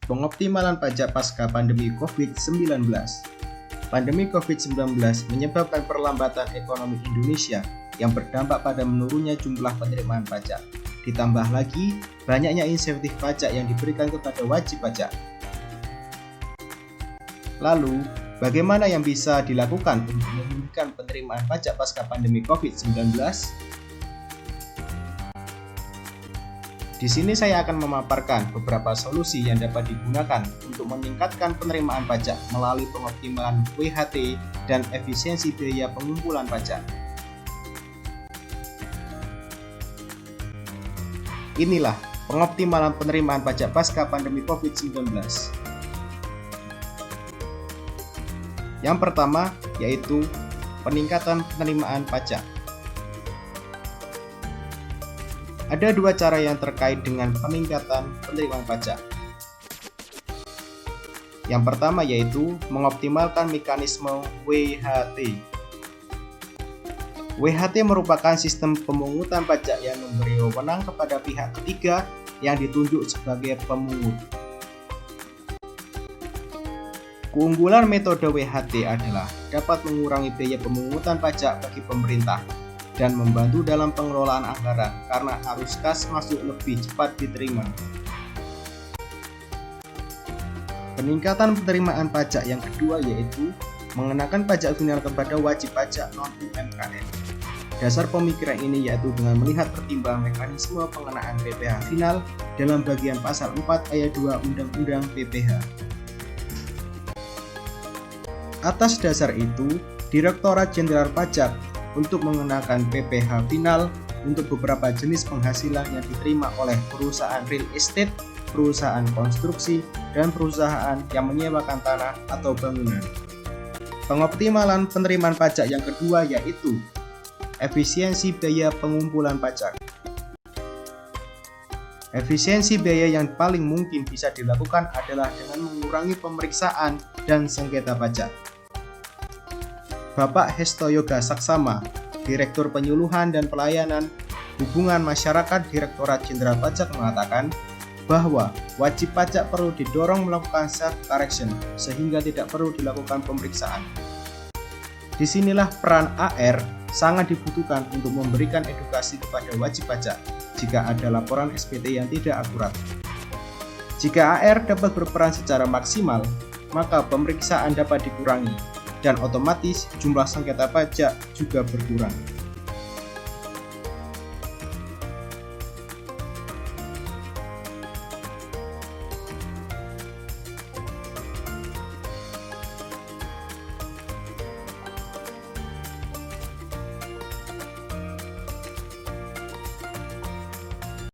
Pengoptimalan pajak pasca pandemi COVID-19. Pandemi COVID-19 menyebabkan perlambatan ekonomi Indonesia yang berdampak pada menurunnya jumlah penerimaan pajak. Ditambah lagi, banyaknya insentif pajak yang diberikan kepada wajib pajak. Lalu, bagaimana yang bisa dilakukan untuk memulihkan penerimaan pajak pasca pandemi COVID-19? Di sini saya akan memaparkan beberapa solusi yang dapat digunakan untuk meningkatkan penerimaan pajak melalui pengoptimalan WHT dan efisiensi biaya pengumpulan pajak. Inilah pengoptimalan penerimaan pajak pasca pandemi COVID-19. Yang pertama yaitu peningkatan penerimaan pajak. Ada dua cara yang terkait dengan peningkatan penerimaan pajak. Yang pertama yaitu mengoptimalkan mekanisme WHT. WHT merupakan sistem pemungutan pajak yang memberi wewenang kepada pihak ketiga yang ditunjuk sebagai pemungut. Keunggulan metode WHT adalah dapat mengurangi biaya pemungutan pajak bagi pemerintah dan membantu dalam pengelolaan anggaran karena arus kas masuk lebih cepat diterima. Peningkatan penerimaan pajak yang kedua yaitu mengenakan pajak final kepada wajib pajak non-UMKM. Dasar pemikiran ini yaitu dengan melihat pertimbangan mekanisme pengenaan PPh final dalam bagian pasal 4 ayat 2 Undang-Undang PPh. Atas dasar itu, Direktorat Jenderal Pajak untuk mengenakan PPh final untuk beberapa jenis penghasilan yang diterima oleh perusahaan real estate, perusahaan konstruksi, dan perusahaan yang menyewakan tanah atau bangunan. Pengoptimalan penerimaan pajak yang kedua yaitu efisiensi biaya pengumpulan pajak. Efisiensi biaya yang paling mungkin bisa dilakukan adalah dengan mengurangi pemeriksaan dan sengketa pajak. Bapak Hesto Yoga Saksama, Direktur Penyuluhan dan Pelayanan Hubungan Masyarakat Direktorat Jenderal Pajak mengatakan bahwa wajib pajak perlu didorong melakukan self-correction sehingga tidak perlu dilakukan pemeriksaan. Disinilah peran AR sangat dibutuhkan untuk memberikan edukasi kepada wajib pajak jika ada laporan SPT yang tidak akurat. Jika AR dapat berperan secara maksimal, maka pemeriksaan dapat dikurangi dan otomatis jumlah sengketa pajak juga berkurang.